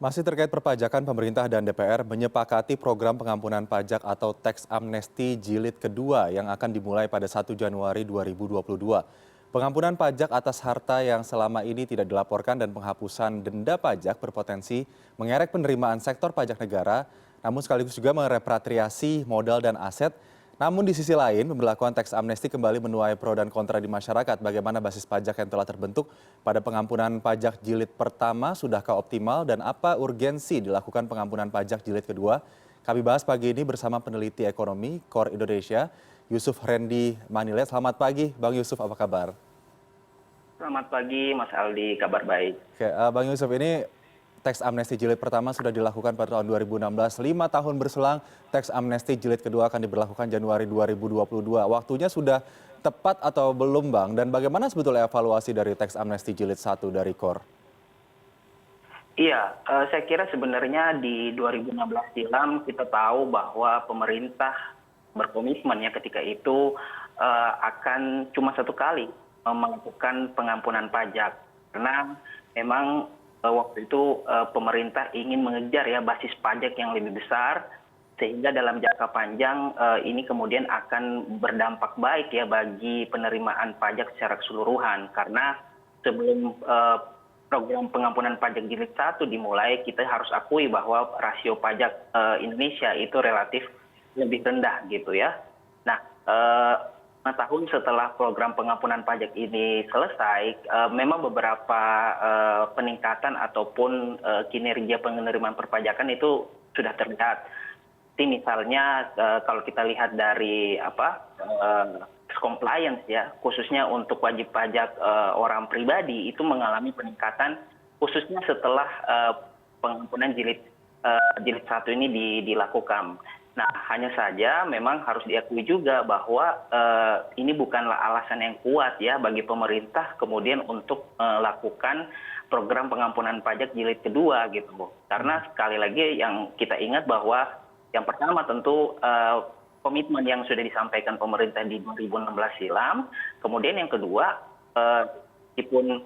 Masih terkait perpajakan, pemerintah dan DPR menyepakati program pengampunan pajak atau tax amnesty jilid kedua yang akan dimulai pada 1 Januari 2022. Pengampunan pajak atas harta yang selama ini tidak dilaporkan dan penghapusan denda pajak berpotensi mengerek penerimaan sektor pajak negara, namun sekaligus juga merepatriasi modal dan aset. Namun di sisi lain, pemberlakuan teks amnesti kembali menuai pro dan kontra di masyarakat. Bagaimana basis pajak yang telah terbentuk pada pengampunan pajak jilid pertama sudahkah optimal dan apa urgensi dilakukan pengampunan pajak jilid kedua? Kami bahas pagi ini bersama peneliti ekonomi KOR Indonesia, Yusuf Rendy Manilet. Selamat pagi, Bang Yusuf, apa kabar? Selamat pagi, Mas Aldi. Kabar baik. Oke, Bang Yusuf, ini teks amnesti jilid pertama sudah dilakukan pada tahun 2016. 5 tahun berselang, teks amnesti jilid kedua akan diberlakukan Januari 2022. Waktunya sudah tepat atau belum, Bang? Dan bagaimana sebetulnya evaluasi dari teks amnesti jilid satu dari KOR? Iya, saya kira sebenarnya di 2016 silam kita tahu bahwa pemerintah berkomitmen ya ketika itu akan cuma satu kali melakukan pengampunan pajak. Karena memang waktu itu pemerintah ingin mengejar ya basis pajak yang lebih besar sehingga dalam jangka panjang ini kemudian akan berdampak baik ya bagi penerimaan pajak secara keseluruhan. Karena sebelum program pengampunan pajak jilid satu dimulai, kita harus akui bahwa rasio pajak Indonesia itu relatif lebih rendah gitu ya. Nah, 5 tahun setelah program pengampunan pajak ini selesai, memang beberapa peningkatan ataupun kinerja penerimaan perpajakan itu sudah terlihat. Seperti misalnya kalau kita lihat dari compliance ya, khususnya untuk wajib pajak orang pribadi itu mengalami peningkatan khususnya setelah pengampunan jilid satu ini dilakukan. Nah, hanya saja memang harus diakui juga bahwa ini bukanlah alasan yang kuat ya bagi pemerintah kemudian untuk melakukan program pengampunan pajak jilid kedua gitu. Karena sekali lagi yang kita ingat bahwa yang pertama tentu komitmen yang sudah disampaikan pemerintah di 2016 silam. Kemudian yang kedua, meskipun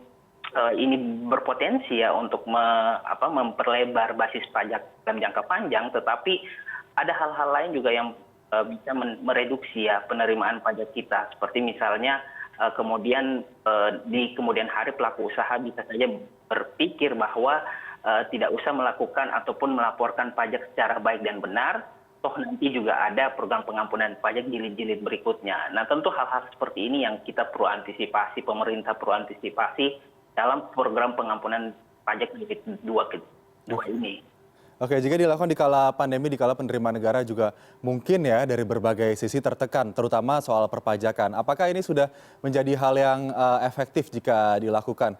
ini berpotensi ya untuk memperlebar basis pajak dalam jangka panjang, tetapi ada hal-hal lain juga yang bisa mereduksi ya penerimaan pajak kita. Seperti misalnya kemudian di kemudian hari pelaku usaha bisa saja berpikir bahwa tidak usah melakukan ataupun melaporkan pajak secara baik dan benar, toh nanti juga ada program pengampunan pajak jilid-jilid berikutnya. Nah, tentu hal-hal seperti ini yang kita perlu antisipasi, pemerintah perlu antisipasi dalam program pengampunan pajak jilid kedua ini. Oke, jika dilakukan di kala pandemi, di kala penerimaan negara juga mungkin ya dari berbagai sisi tertekan, terutama soal perpajakan. Apakah ini sudah menjadi hal yang efektif jika dilakukan,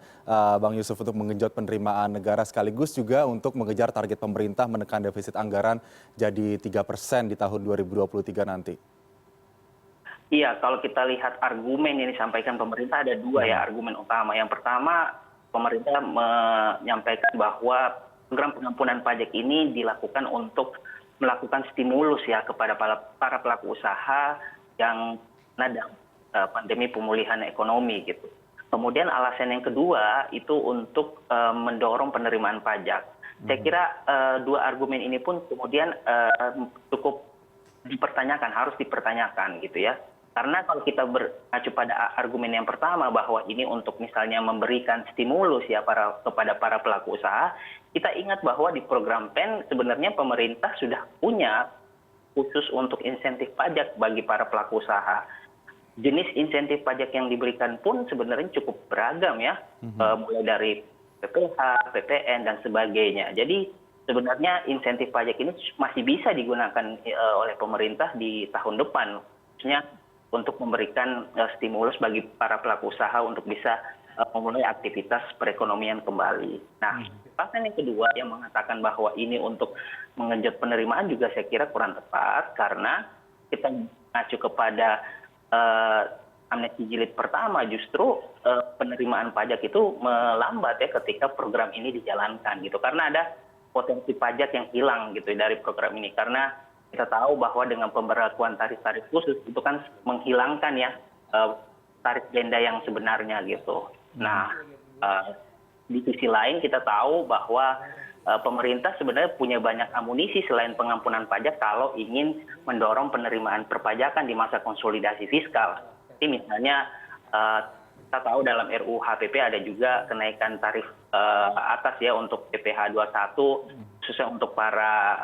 Bang Yusuf, untuk menggenjot penerimaan negara sekaligus juga untuk mengejar target pemerintah menekan defisit anggaran jadi 3% di tahun 2023 nanti? Iya, kalau kita lihat argumen yang disampaikan pemerintah ada dua ya argumen utama. Yang pertama, pemerintah menyampaikan bahwa program pengampunan pajak ini dilakukan untuk melakukan stimulus ya kepada para pelaku usaha yang kena pandemi pemulihan ekonomi gitu. Kemudian alasan yang kedua itu untuk mendorong penerimaan pajak. Saya kira dua argumen ini pun kemudian cukup dipertanyakan, harus dipertanyakan gitu ya. Karena kalau kita berkacu pada argumen yang pertama bahwa ini untuk misalnya memberikan stimulus ya kepada para pelaku usaha, kita ingat bahwa di program PEN sebenarnya pemerintah sudah punya khusus untuk insentif pajak bagi para pelaku usaha. Jenis insentif pajak yang diberikan pun sebenarnya cukup beragam ya, mulai dari PPh, PPN dan sebagainya. Jadi sebenarnya insentif pajak ini masih bisa digunakan oleh pemerintah di tahun depan, khususnya untuk memberikan stimulus bagi para pelaku usaha untuk bisa memulai aktivitas perekonomian kembali. Nah, alasan yang kedua yang mengatakan bahwa ini untuk mengenjot penerimaan juga saya kira kurang tepat karena kita mengacu kepada amnesti jilid pertama justru penerimaan pajak itu melambat ya ketika program ini dijalankan gitu karena ada potensi pajak yang hilang gitu dari program ini karena kita tahu bahwa dengan pemberlakuan tarif-tarif khusus itu kan menghilangkan ya tarif denda yang sebenarnya gitu. Nah, di sisi lain kita tahu bahwa pemerintah sebenarnya punya banyak amunisi selain pengampunan pajak kalau ingin mendorong penerimaan perpajakan di masa konsolidasi fiskal. Jadi misalnya kita tahu dalam RUU HPP ada juga kenaikan tarif atas ya untuk PPh 21 khususnya untuk para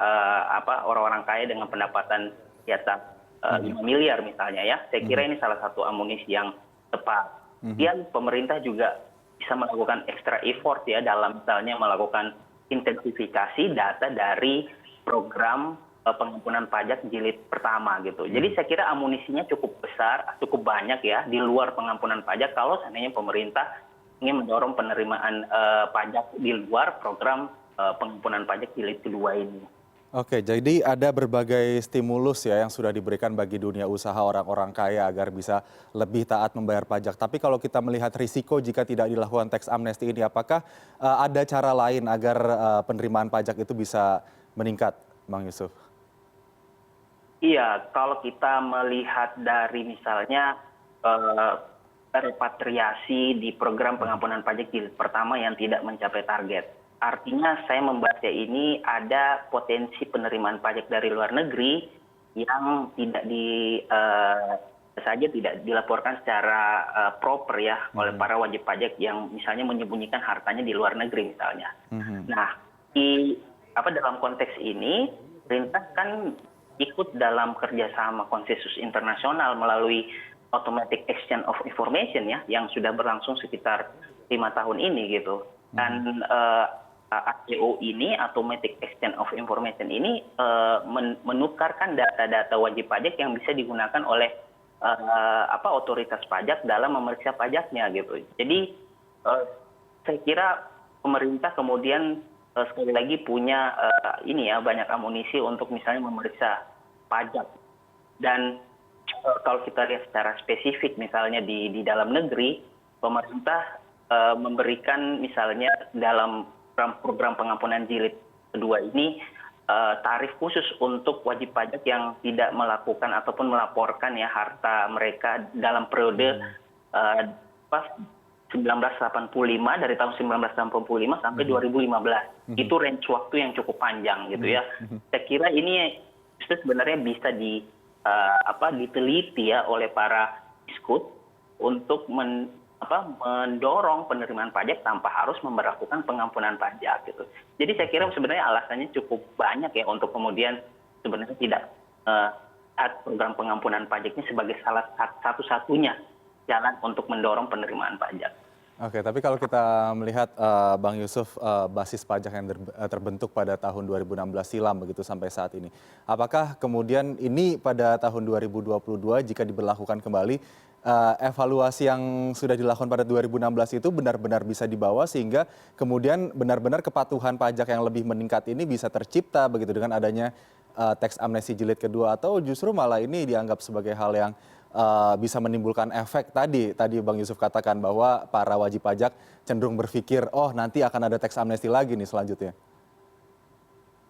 orang-orang kaya dengan pendapatan di atas 5 miliar misalnya ya. Saya kira ini salah satu amunisi yang tepat. Kemudian pemerintah juga bisa melakukan extra effort ya dalam misalnya melakukan intensifikasi data dari program pengampunan pajak jilid pertama gitu. Jadi saya kira amunisinya cukup besar, cukup banyak ya di luar pengampunan pajak kalau seandainya pemerintah ingin mendorong penerimaan pajak di luar program pengampunan pajak jilid kedua ini. Oke, jadi ada berbagai stimulus ya yang sudah diberikan bagi dunia usaha orang-orang kaya agar bisa lebih taat membayar pajak. Tapi kalau kita melihat risiko jika tidak dilakukan tax amnesty ini, apakah ada cara lain agar penerimaan pajak itu bisa meningkat, Bang Yusuf? Iya, kalau kita melihat dari misalnya repatriasi di program pengampunan pajak jilid pertama yang tidak mencapai target. Artinya saya membaca ini ada potensi penerimaan pajak dari luar negeri yang tidak tidak dilaporkan secara proper ya oleh para wajib pajak yang misalnya menyembunyikan hartanya di luar negeri misalnya. Nah, dalam konteks ini pemerintah kan ikut dalam kerjasama konsensus internasional melalui Automatic Exchange of Information ya yang sudah berlangsung sekitar 5 tahun ini gitu. Dan AEO ini, Automatic Exchange of Information ini menukarkan data-data wajib pajak yang bisa digunakan oleh otoritas pajak dalam memeriksa pajaknya gitu. Jadi saya kira pemerintah kemudian sekali lagi punya banyak amunisi untuk misalnya memeriksa pajak. Dan kalau kita lihat secara spesifik misalnya di dalam negeri, pemerintah memberikan misalnya dalam program pengampunan jilid kedua ini tarif khusus untuk wajib pajak yang tidak melakukan ataupun melaporkan ya harta mereka dalam periode 1985 dari tahun 1985 sampai 2015. Itu range waktu yang cukup panjang gitu ya. Saya kira ini justru sebenarnya bisa diteliti ya oleh para diskut untuk mendorong penerimaan pajak tanpa harus memberlakukan pengampunan pajak gitu. Jadi saya kira sebenarnya alasannya cukup banyak ya untuk kemudian sebenarnya tidak program pengampunan pajak ini sebagai salah satu-satunya jalan untuk mendorong penerimaan pajak. Oke, tapi kalau kita melihat Bang Yusuf basis pajak yang terbentuk pada tahun 2016 silam begitu sampai saat ini. Apakah kemudian ini pada tahun 2022 jika diberlakukan kembali evaluasi yang sudah dilakukan pada 2016 itu benar-benar bisa dibawa sehingga kemudian benar-benar kepatuhan pajak yang lebih meningkat ini bisa tercipta begitu dengan adanya tax amnesty jilid kedua, atau justru malah ini dianggap sebagai hal yang bisa menimbulkan efek tadi Bang Yusuf katakan bahwa para wajib pajak cenderung berpikir oh nanti akan ada tax amnesty lagi nih selanjutnya.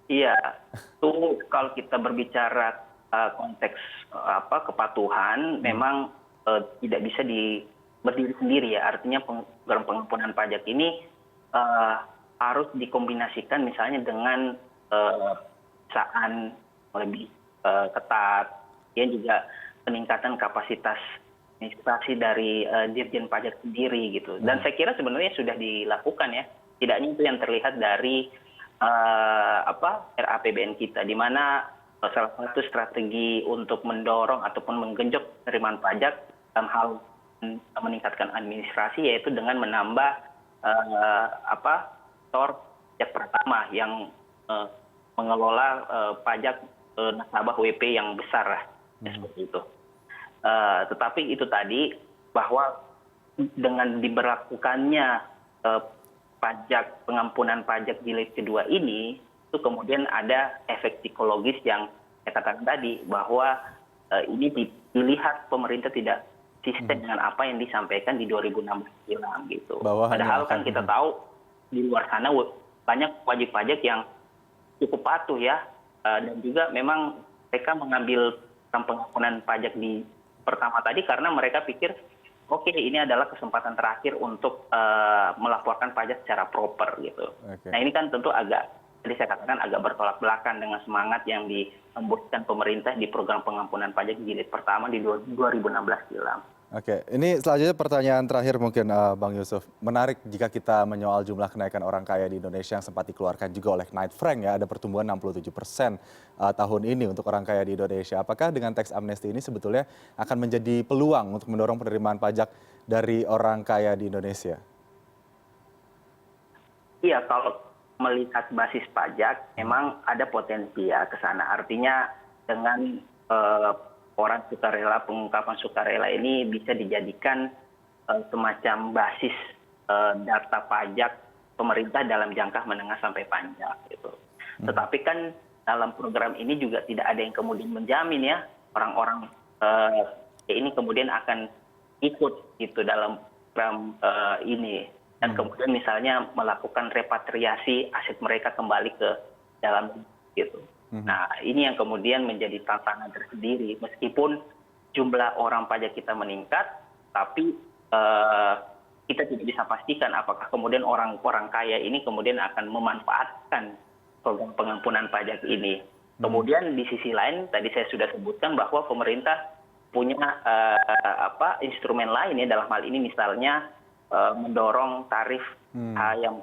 Iya, itu kalau kita berbicara konteks kepatuhan memang tidak bisa berdiri sendiri ya. Artinya program pengampunan pajak ini harus dikombinasikan misalnya dengan perusahaan lebih ketat, ya juga peningkatan kapasitas administrasi dari Dirjen Pajak sendiri gitu. Dan saya kira sebenarnya sudah dilakukan ya. Tidaknya itu yang terlihat dari RAPBN kita, di mana salah satu strategi untuk mendorong ataupun menggenjot penerimaan pajak dalam hal meningkatkan administrasi yaitu dengan menambah sektor pajak pertama yang mengelola pajak nasabah WP yang besar lah, seperti itu. Tetapi itu tadi bahwa dengan diberlakukannya pajak pengampunan pajak jilid kedua ini, itu kemudian ada efek psikologis yang saya katakan tadi bahwa ini dilihat pemerintah tidak sistem dengan apa yang disampaikan di 2016 silam gitu. Padahal kan kita tahu di luar sana banyak wajib pajak yang cukup patuh ya, dan juga memang mereka mengambil pengampunan pajak di pertama tadi karena mereka pikir oke, ini adalah kesempatan terakhir untuk melaporkan pajak secara proper gitu. Nah ini kan tentu agak tadi saya katakan agak bertolak belakang dengan semangat yang dihembuskan pemerintah di program pengampunan pajak jilid pertama di 2016 silam. Oke, ini selanjutnya pertanyaan terakhir mungkin Bang Yusuf. Menarik jika kita menyoal jumlah kenaikan orang kaya di Indonesia yang sempat dikeluarkan juga oleh Knight Frank ya, ada pertumbuhan 67% tahun ini untuk orang kaya di Indonesia. Apakah dengan teks amnesti ini sebetulnya akan menjadi peluang untuk mendorong penerimaan pajak dari orang kaya di Indonesia? Iya, kalau melihat basis pajak, memang ada potensi ya ke sana. Artinya dengan orang sukarela, pengungkapan sukarela ini bisa dijadikan semacam basis data pajak pemerintah dalam jangka menengah sampai panjang gitu. Tetapi kan dalam program ini juga tidak ada yang kemudian menjamin ya orang-orang ini kemudian akan ikut gitu dalam program ini dan kemudian misalnya melakukan repatriasi aset mereka kembali ke dalam gitu. Nah, ini yang kemudian menjadi tantangan tersendiri. Meskipun jumlah orang pajak kita meningkat, tapi kita tidak bisa pastikan apakah kemudian orang-orang kaya ini kemudian akan memanfaatkan program pengampunan pajak ini. Kemudian di sisi lain, tadi saya sudah sebutkan bahwa pemerintah punya instrumen lain ya dalam hal ini misalnya mendorong tarif yang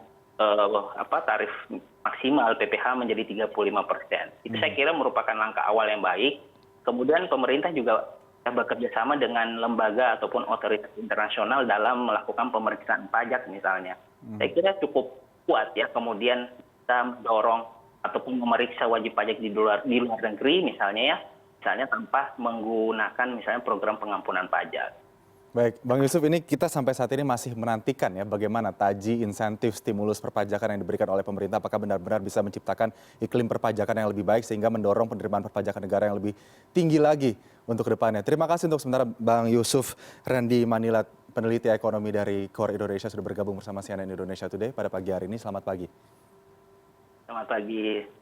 tarif maksimal PPh menjadi 35%. Itu saya kira merupakan langkah awal yang baik. Kemudian pemerintah juga bekerja sama dengan lembaga ataupun otoritas internasional dalam melakukan pemeriksaan pajak misalnya. Saya kira cukup kuat ya kemudian kita mendorong ataupun memeriksa wajib pajak di luar negeri misalnya tanpa menggunakan misalnya program pengampunan pajak. Baik, Bang Yusuf, ini kita sampai saat ini masih menantikan ya bagaimana taji insentif stimulus perpajakan yang diberikan oleh pemerintah apakah benar-benar bisa menciptakan iklim perpajakan yang lebih baik sehingga mendorong penerimaan perpajakan negara yang lebih tinggi lagi untuk kedepannya. Terima kasih untuk sementara Bang Yusuf Randy Manilat, peneliti ekonomi dari Core Indonesia sudah bergabung bersama CNN Indonesia Today pada pagi hari ini. Selamat pagi. Selamat pagi.